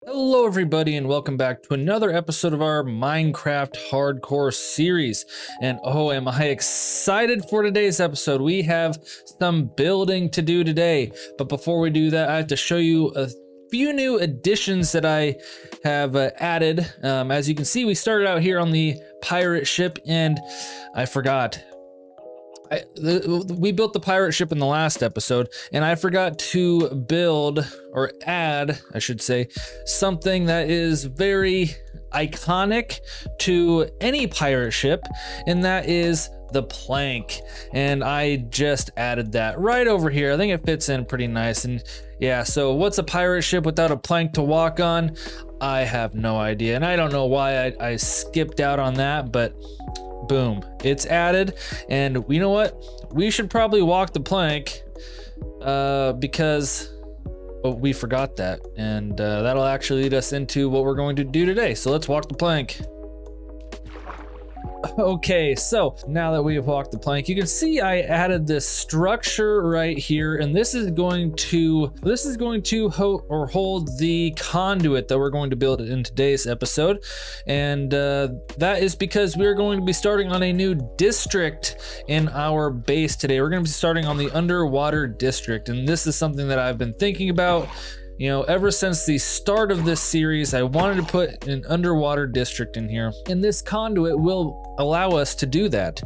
Hello everybody and welcome back to another episode of our Minecraft Hardcore series. And oh, am I excited for today's episode. We have some building to do today. But before we do that, I have to show you a few new additions that I have added. As you can see, we started out here on the pirate ship and I forgot. We built the pirate ship in the last episode, and I forgot to build or add, I should say, something that is very iconic to any pirate ship, and that is the plank. And I just added that right over here. I think it fits in pretty nice. And yeah, so what's a pirate ship without a plank to walk on? I have no idea, and I don't know why I skipped out on that, but boom, it's added. And you know what, we should probably walk the plank because we forgot that, and that'll actually lead us into what we're going to do today. So let's walk the plank. Okay, so now that we have walked the plank, you can see I added this structure right here, and this is going to hold the conduit that we're going to build in today's episode. And that is because we're going to be starting on a new district in our base today. We're going to be starting on the underwater district, and this is something that I've been thinking about. You know, ever since the start of this series, I wanted to put an underwater district in here, and this conduit will allow us to do that.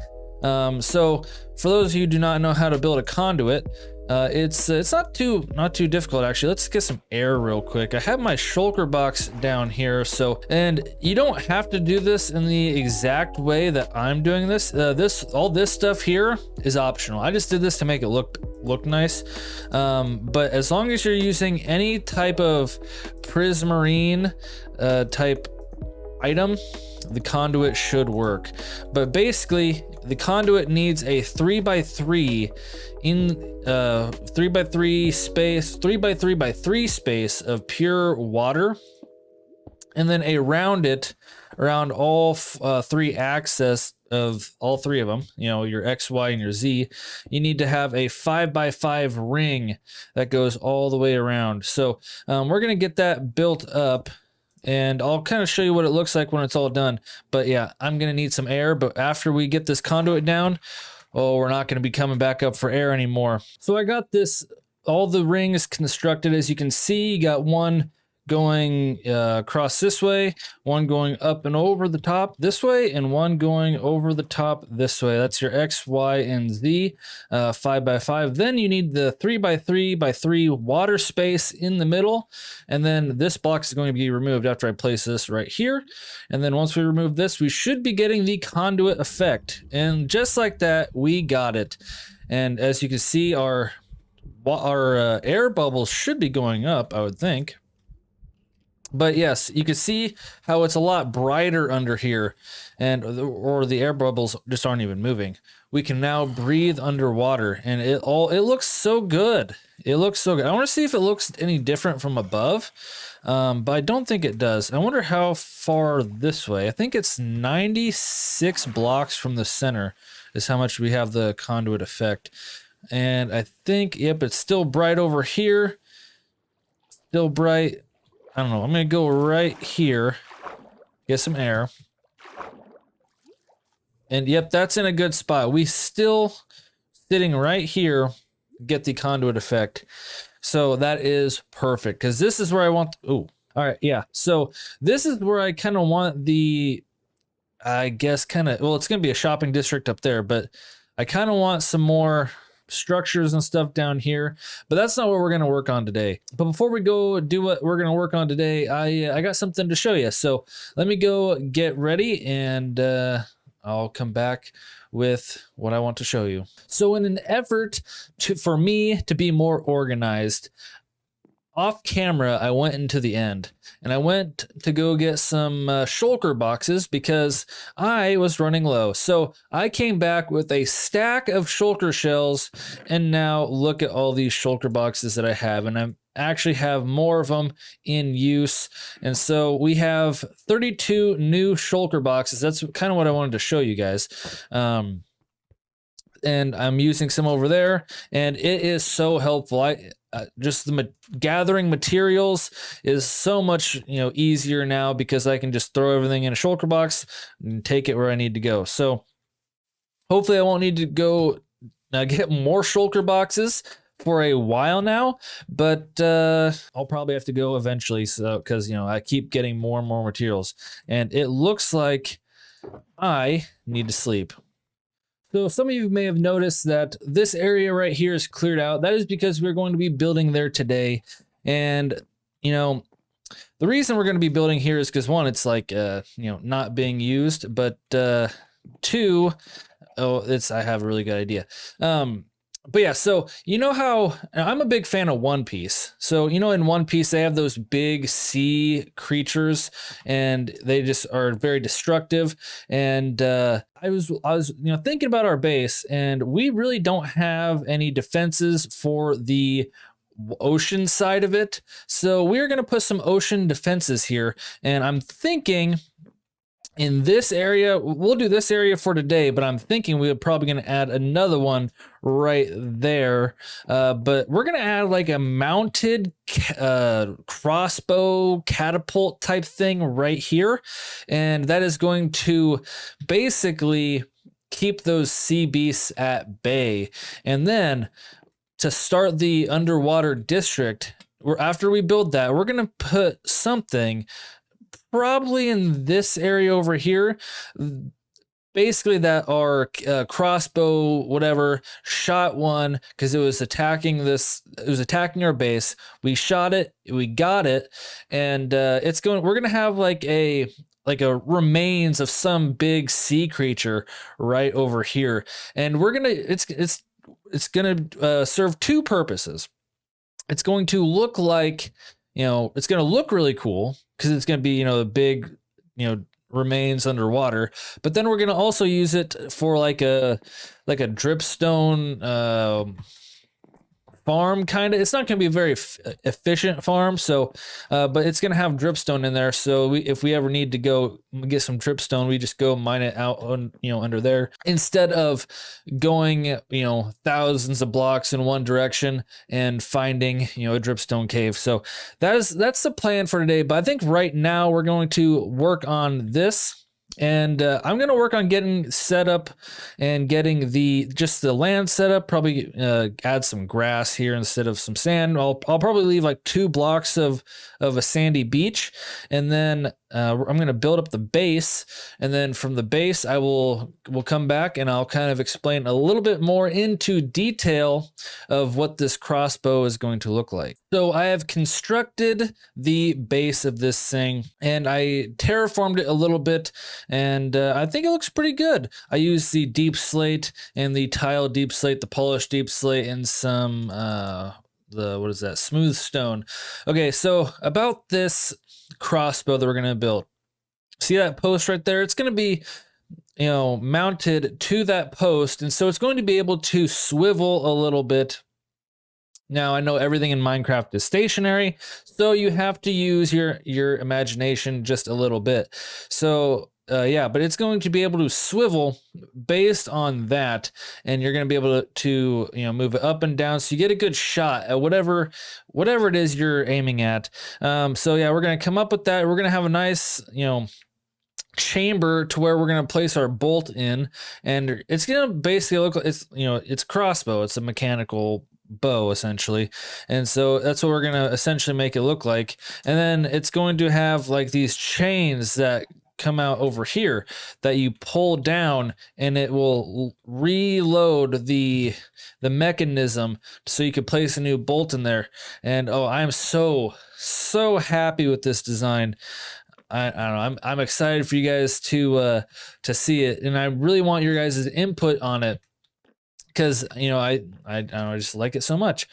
So for those of you who do not know how to build a conduit, it's not too difficult actually. Let's get some air real quick. I have my shulker box down here, and you don't have to do this in the exact way that I'm doing this. All this stuff here is optional. I just did this to make it look nice. But as long as you're using any type of prismarine type item, the conduit should work. But basically the conduit needs a 3x3 in 3x3 space, 3x3x3 space of pure water, and then around all three axes of all three of them, you know, your X, Y, and your Z, you need to have a 5x5 ring that goes all the way around. So we're gonna get that built up, and I'll kind of show you what it looks like when it's all done. But yeah, I'm gonna need some air, but after we get this conduit down, oh, we're not gonna be coming back up for air anymore. So I got all the rings constructed. As you can see, you got one going across this way, one going up and over the top this way, and one going over the top this way. That's your X, Y, and Z, 5x5. Then you need the 3x3x3 water space in the middle, and then this box is going to be removed after I place this right here. And then once we remove this, we should be getting the conduit effect, and just like that, we got it. And as you can see, our air bubbles should be going up, I would think. But yes, you can see how it's a lot brighter under here, or the air bubbles just aren't even moving. We can now breathe underwater, and it looks so good. It looks so good. I want to see if it looks any different from above, but I don't think it does. I wonder how far this way. I think it's 96 blocks from the center is how much we have the conduit effect. And I think, yep, it's still bright over here. Still bright. I don't know, I'm gonna go right here, get some air. And yep, that's in a good spot. We still sitting right here, get the conduit effect. So that is perfect, because this is where I want, oh, all right, yeah. So this is where I kind of want the, I guess well, it's gonna be a shopping district up there, but I kind of want some more structures and stuff down here, but that's not what we're going to work on today. But before we go do what we're going to work on today, I got something to show you. So let me go get ready, and I'll come back with what I want to show you. So in an effort for me to be more organized, off camera, I went into the end, and I went to go get some shulker boxes because I was running low. So I came back with a stack of shulker shells, and now look at all these shulker boxes that I have, and I actually have more of them in use. And so we have 32 new shulker boxes. That's kind of what I wanted to show you guys. and I'm using some over there, and it is so helpful. Just the gathering materials is so much easier now because I can just throw everything in a shulker box and take it where I need to go. So hopefully I won't need to go get more shulker boxes for a while now, but I'll probably have to go eventually, so because I keep getting more and more materials, and it looks like I need to sleep. So some of you may have noticed that this area right here is cleared out. That is because we're going to be building there today. And, the reason we're going to be building here is because one, it's like, not being used, but two, I have a really good idea. But yeah, so how I'm a big fan of One Piece. So, in One Piece, they have those big sea creatures and they just are very destructive. And I was thinking about our base, and we really don't have any defenses for the ocean side of it. So we're going to put some ocean defenses here. And I'm thinking in this area, we'll do this area for today, but I'm thinking we're probably going to add another one right there. But we're going to add like a mounted crossbow catapult type thing right here. And that is going to basically keep those sea beasts at bay. And then to start the underwater district, after we build that, we're going to put something probably in this area over here, basically that our crossbow whatever shot one because it was attacking our base. We shot it, we got it, and we're gonna have like a remains of some big sea creature right over here, and it's gonna serve two purposes. It's going to look like it's going to look really cool because it's going to be, the big, remains underwater. But then we're going to also use it for like a dripstone farm kind of. It's not going to be a very efficient farm, so but it's going to have dripstone in there, so if we ever need to go get some dripstone, we just go mine it out on under there instead of going thousands of blocks in one direction and finding a dripstone cave. So that's the plan for today, but I think right now we're going to work on this. And I'm going to work on getting set up and getting the land set up, probably add some grass here instead of some sand. I'll probably leave like 2 blocks of a sandy beach, and then I'm going to build up the base, and then from the base we'll come back and I'll kind of explain a little bit more into detail of what this crossbow is going to look like. So I have constructed the base of this thing and I terraformed it a little bit, and I think it looks pretty good. I used the deep slate and the tile deep slate, the polished deep slate, and some what is that, smooth stone. Okay, so about this crossbow that we're gonna build, see that post right there? It's gonna be mounted to that post, and so it's going to be able to swivel a little bit. Now I know everything in Minecraft is stationary, so you have to use your imagination just a little bit. So yeah, but it's going to be able to swivel based on that, and you're going to be able to move it up and down, so you get a good shot at whatever it is you're aiming at. So yeah, we're going to come up with that. We're going to have a nice chamber to where we're going to place our bolt in, and it's going to basically look like it's crossbow. It's a mechanical bow essentially, and so that's what we're going to essentially make it look like. And then it's going to have like these chains that come out over here that you pull down, and it will reload the mechanism so you could place a new bolt in there. And oh, I'm so happy with this design. I don't know, I'm excited for you guys to see it, and I really want your guys' input on it, because I don't know, I just like it so much.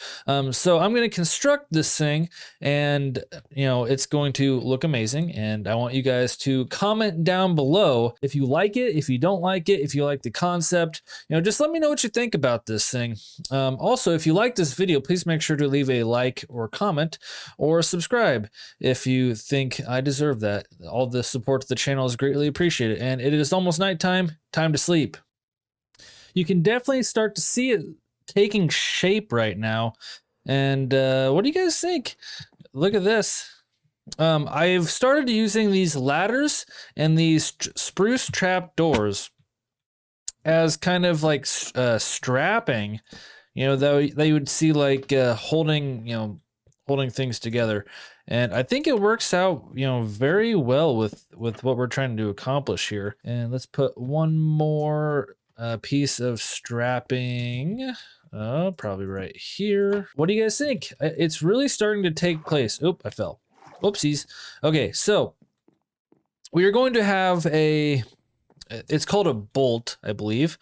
So I'm going to construct this thing, and it's going to look amazing, and I want you guys to comment down below if you like it, if you don't like it, if you like the concept. Just let me know what you think about this thing. Also, if you like this video, please make sure to leave a like or comment or subscribe if you think I deserve that. All the support to the channel is greatly appreciated, and it is almost nighttime, time to sleep. you can definitely start to see it taking shape right now. And what do you guys think? Look at this. I've started using these ladders and these spruce trap doors as kind of like strapping, you know, that you would see like holding, you know, holding things together. And I think it works out, you know, very well with what we're trying to accomplish here. And let's put one more piece of strapping. Probably right here. What do you guys think? It's really starting to take place. Oop, I fell. Whoopsies. Okay, so we are going to have it's called a bolt, I believe,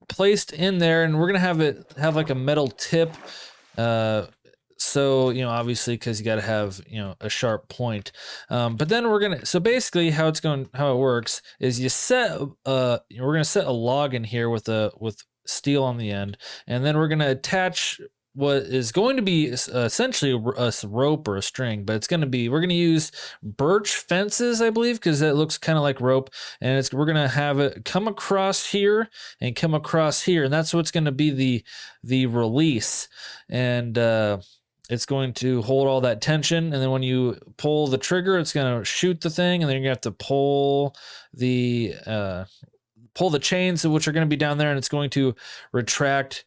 placed in there, and we're gonna have like a metal tip. So, you know, obviously, because you got to have, you know, a sharp point. But then so basically how it works is we're gonna set a log in here with steel on the end, and then we're gonna attach what is going to be essentially a rope or a string, but we're gonna use birch fences, I believe, because it looks kind of like rope, and we're gonna have it come across here and come across here, and that's what's gonna be the release, and it's going to hold all that tension, and then when you pull the trigger, it's gonna shoot the thing, and then you're gonna have to pull the chains, which are gonna be down there, and it's going to retract.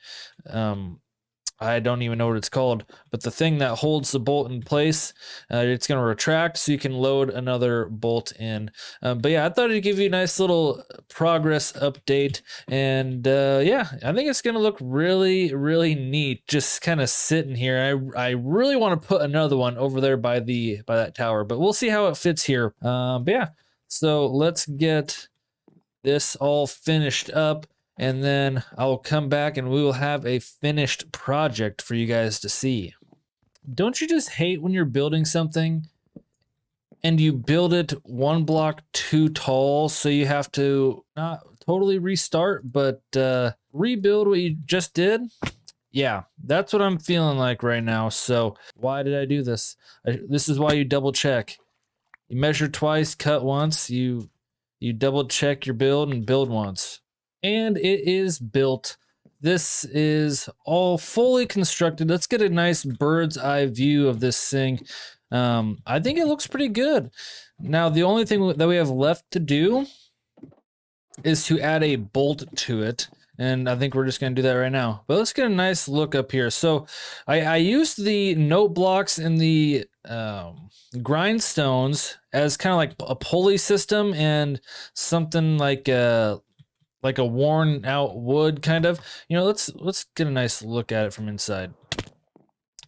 I don't even know what it's called, but the thing that holds the bolt in place, it's going to retract so you can load another bolt in. But yeah, I thought it'd give you a nice little progress update. And yeah, I think it's going to look really, really neat just kind of sitting here. I really want to put another one over there by that tower, but we'll see how it fits here. But yeah, so let's get this all finished up, and then I'll come back and we will have a finished project for you guys to see. Don't you just hate when you're building something and you build it one block too tall, so you have to not totally restart, but rebuild what you just did? Yeah, that's what I'm feeling like right now. So why did I do this? This is why you double check. You measure twice, cut once. You double check your build and build once. And it is built. This is all fully constructed. Let's get a nice bird's eye view of this thing. I think it looks pretty good. Now, the only thing that we have left to do is to add a bolt to it. And I think we're just going to do that right now. But let's get a nice look up here. So I used the note blocks and the grindstones as kind of like a pulley system and something like a worn out wood kind of. You know, let's get a nice look at it from inside.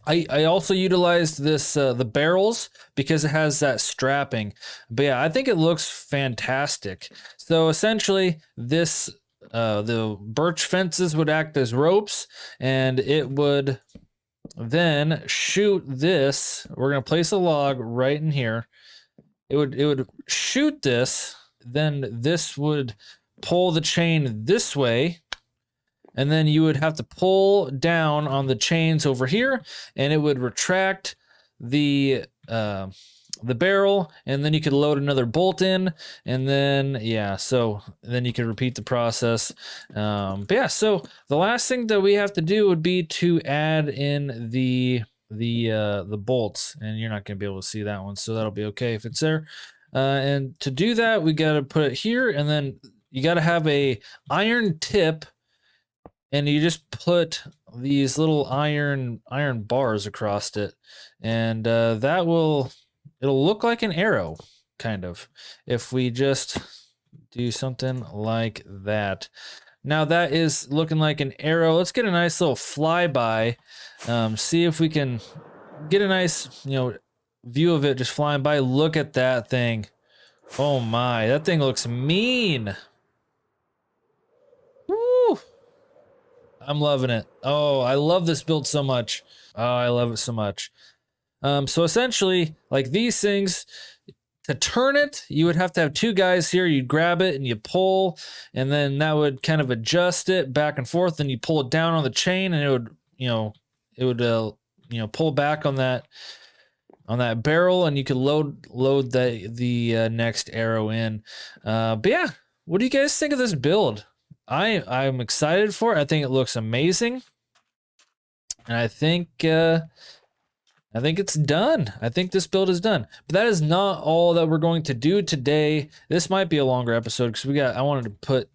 I also utilized this the barrels because it has that strapping. But yeah, I think it looks fantastic. So essentially this the birch fences would act as ropes, and it would then shoot this. We're gonna place a log right in here. It would shoot this, then this would pull the chain this way, and then you would have to pull down on the chains over here, and it would retract the barrel, and then you could load another bolt in, and then yeah, so then you could repeat the process. But yeah, so the last thing that we have to do would be to add in the bolts, and you're not gonna be able to see that one, so that'll be okay if it's there. And to do that, we got to put it here, and then you got to have a iron tip, and you just put these little iron bars across it, and it'll look like an arrow, kind of, if we just do something like that. Now that is looking like an arrow. Let's get a nice little flyby, see if we can get a nice, you know, view of it just flying by. Look at that thing. Oh my, that thing looks mean. Woo! I'm loving it. Oh, I love this build so much. Oh, I love it so much. So essentially, like these things, to turn it, you would have to have two guys here. You grab it and you pull, and then that would kind of adjust it back and forth. And you pull it down on the chain, and it would, you know, pull back on that barrel, and you could load the next arrow in. But yeah, what do you guys think of this build? I'm excited for it. I think it looks amazing, and I think it's done. I think this build is done. But that is not all that we're going to do today. This might be a longer episode because I wanted to put,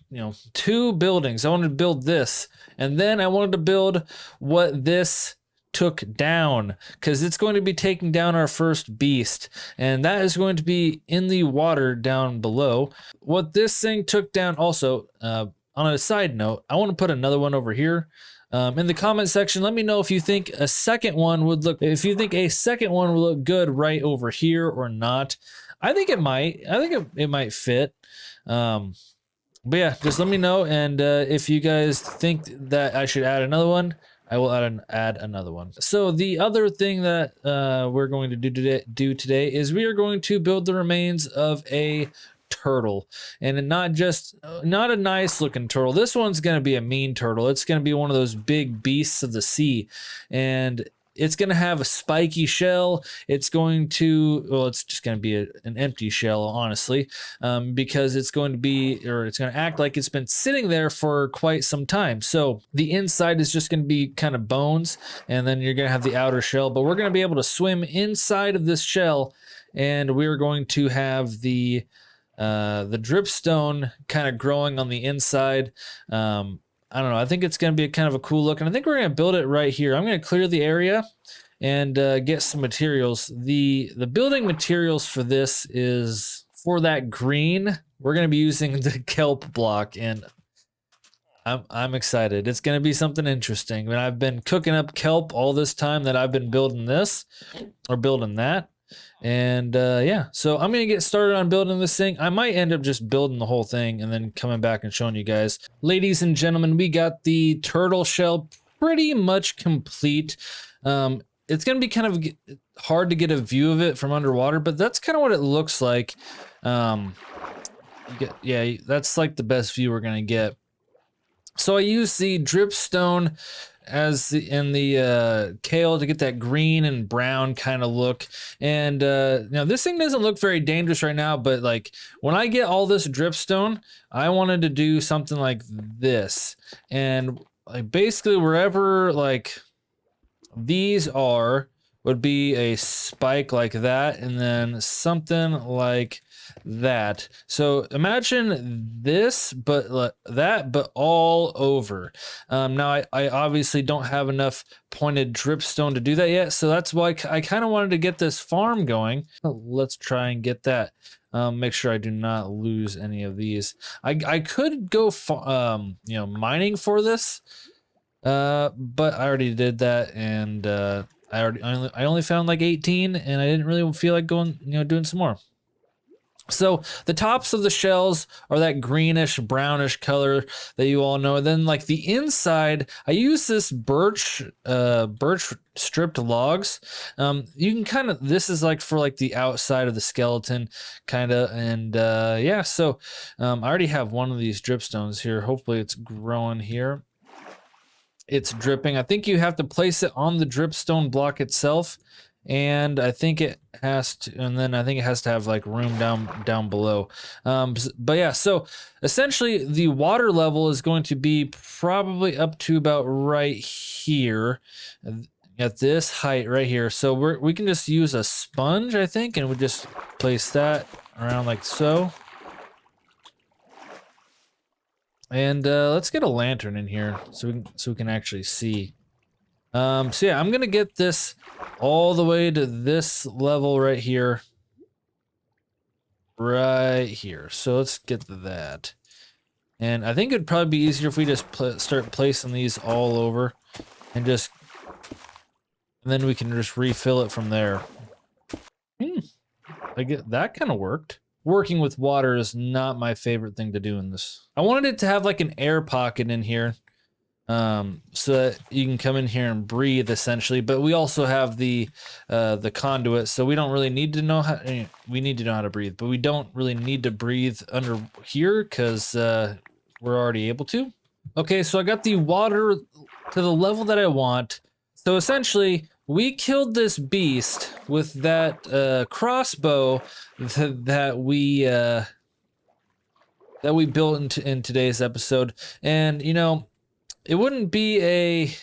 2 buildings. I wanted to build this, and then I wanted to build what this took down, because it's going to be taking down our first beast, and that is going to be in the water down below. What this thing took down also, on a side note, I want to put another one over here. In the comment section, let me know if you think a second one would look good right over here or not. I think it might. I think it might fit. But yeah, just let me know. And if you guys think that I should add another one, I will add another one. So the other thing that we're going to do today is we are going to build the remains of a turtle, and not a nice looking turtle. This one's going to be a mean turtle. It's going to be one of those big beasts of the sea, and it's going to have a spiky shell. It's just going to be an empty shell, honestly, because it's going to act like it's been sitting there for quite some time. So the inside is just going to be kind of bones, and then you're going to have the outer shell, but we're going to be able to swim inside of this shell, and we're going to have the dripstone kind of growing on the inside. I don't know. I think it's going to be kind of a cool look, and I think we're going to build it right here. I'm going to clear the area and get some materials. The building materials for this is, for that green, we're going to be using the kelp block, and I'm excited. It's going to be something interesting. I mean, I've been cooking up kelp all this time that I've been building this or building that. And yeah, so I'm gonna get started on building this thing. I might end up just building the whole thing and then coming back and showing you guys. Ladies and gentlemen, we got the turtle shell pretty much complete. It's gonna be kind of hard to get a view of it from underwater, but that's kind of what it looks like. Yeah, that's like the best view we're gonna get. So I use the dripstone in the kale to get that green and brown kind of look. And this thing doesn't look very dangerous right now, but like when I get all this dripstone, I wanted to do something like this. And like basically wherever like these would be a spike like that, and then something like that. So imagine this, but all over. Now I obviously don't have enough pointed dripstone to do that yet, so that's why I kind of wanted to get this farm going. Let's try and get that. Make sure I do not lose any of these. I could go mining for this, but I already did that, and I only found like 18, and I didn't really feel like going, doing some more. So the tops of the shells are that greenish brownish color that you all know. And then like the inside, I use this birch stripped logs. You can this is like for like the outside of the skeleton kind of. And yeah, so I already have one of these dripstones here. Hopefully it's growing here. It's dripping. I think you have to place it on the dripstone block itself. And I think it has to, and then I think it has to have like room down below. But yeah, so essentially the water level is going to be probably up to about right here at this height right here. So we can just use a sponge, I think, and we just place that around like so. And let's get a lantern in here so we can actually see. So yeah, I'm gonna get this all the way to this level right here. Right here. So let's get to that. And I think it'd probably be easier if we just start placing these all over and then we can just refill it from there. I get that kind of worked. Working with water is not my favorite thing to do in this. I wanted it to have like an air pocket in here. So that you can come in here and breathe essentially, but we also have the conduit, so we don't really need to know how, we need to know how to breathe, but we don't really need to breathe under here because we're already able to. Okay, so I got the water to the level that I want. So essentially we killed this beast with that crossbow that we that we built in today's episode. And you know, it wouldn't be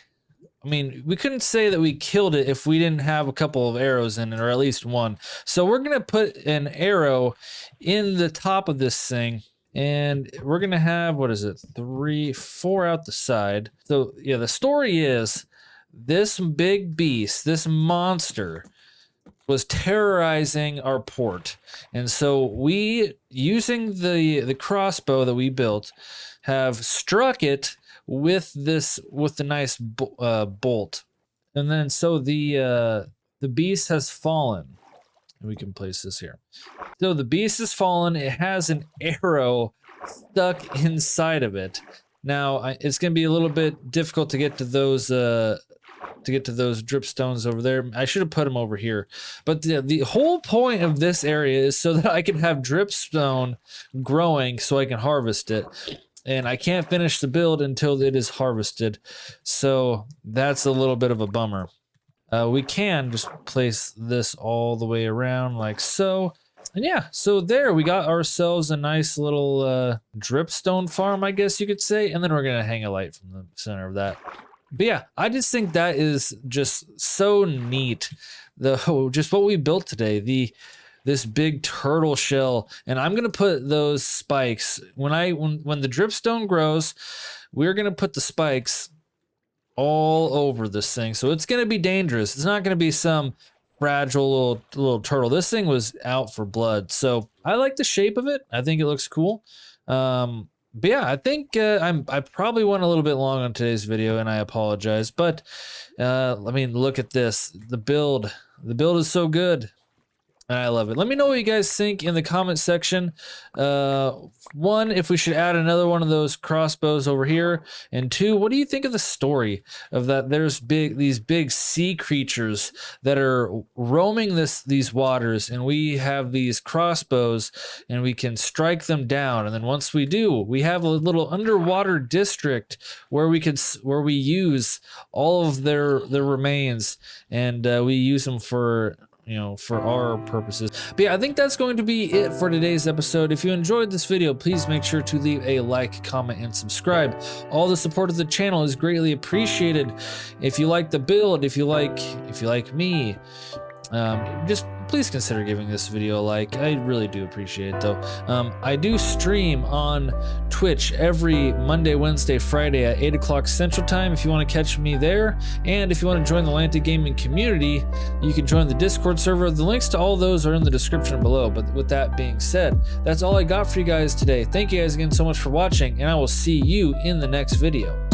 I mean, we couldn't say that we killed it if we didn't have a couple of arrows in it, or at least one. So we're gonna put an arrow in the top of this thing, and we're gonna have, what is it, 3, 4 out the side. So yeah, the story is this big beast, this monster, was terrorizing our port, and so we, using the crossbow that we built, have struck it with the nice bolt, and then so the beast has fallen. We can place this here. So the beast has fallen. It has an arrow stuck inside of it. Now it's gonna be a little bit difficult to get to those dripstones over there. I should have put them over here, but the whole point of this area is so that I can have dripstone growing so I can harvest it. And I can't finish the build until it is harvested. So that's a little bit of a bummer. We can just place this all the way around like so. And yeah, so there we got ourselves a nice little dripstone farm, I guess you could say. And then we're going to hang a light from the center of that. But yeah, I just think that is just so neat. Just what we built today. This big turtle shell, and I'm gonna put those spikes when the dripstone grows. We're gonna put the spikes all over this thing, so it's gonna be dangerous. It's not gonna be some fragile little turtle. This thing was out for blood, so I like the shape of it. I think it looks cool. But yeah, I think I probably went a little bit long on today's video, and I apologize. But I mean, look at this. The build is so good. I love it. Let me know what you guys think in the comment section. One, if we should add another one of those crossbows over here. And two, what do you think of the story of that? There's these big sea creatures that are roaming these waters, and we have these crossbows, and we can strike them down. And then once we do, we have a little underwater district where we use all of their remains, and we use them for our purposes. But yeah, I think that's going to be it for today's episode. If you enjoyed this video, please make sure to leave a like, comment, and subscribe. All the support of the channel is greatly appreciated. If you like the build, if you like me, just please consider giving this video a like. I really do appreciate it, though. I do stream on Twitch every Monday, Wednesday, Friday at 8 o'clock Central Time if you want to catch me there. And if you want to join the LANNY Gaming community, you can join the Discord server. The links to all those are in the description below. But with that being said, that's all I got for you guys today. Thank you guys again so much for watching, and I will see you in the next video.